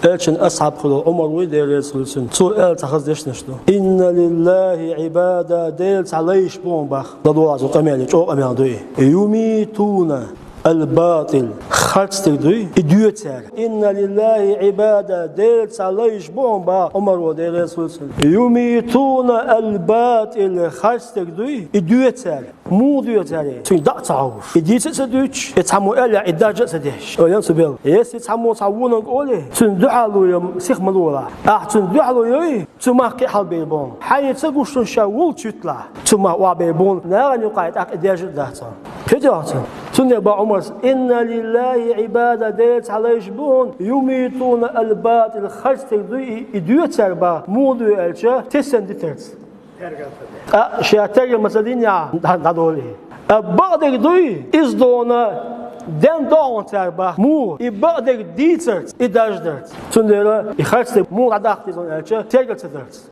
elçin ashab kulu Umar ve de Resulsun. Su el tahazdeş neştu. İnne lillahi ibada del talayış bomba. Da duazı kameli çok amel duy. Yumituna الباطل خرج تقدري إديوتر إن لله عبادة ديل عليش بومبا عمر وديل رسول يميتون الباطل خرج تقدري إديوتر مو ديوتر تين دع تعوف إديت سدوش يتعمو إلا إداجة سديش أيام سبيل يس يتعمو تعوون قولي تين دعالو يوم سيخ ملولا تين دعالو يوي تما كحل بيبون حي تقولش تنشاول تطلع تما وابيبون لا نقايد إداجة دهتان كده تنبع عمر إن لله عبادة ديت عليش بون يميتون الباطل خرج تقدري إديوتر با مودو ألشا تسن ديترت شياتر مثلين يا دادولي بعد قدري إزدونا den dagen terba mu ibadek dietert idajdet tundera I kharste mu adachti zon elche tergeltert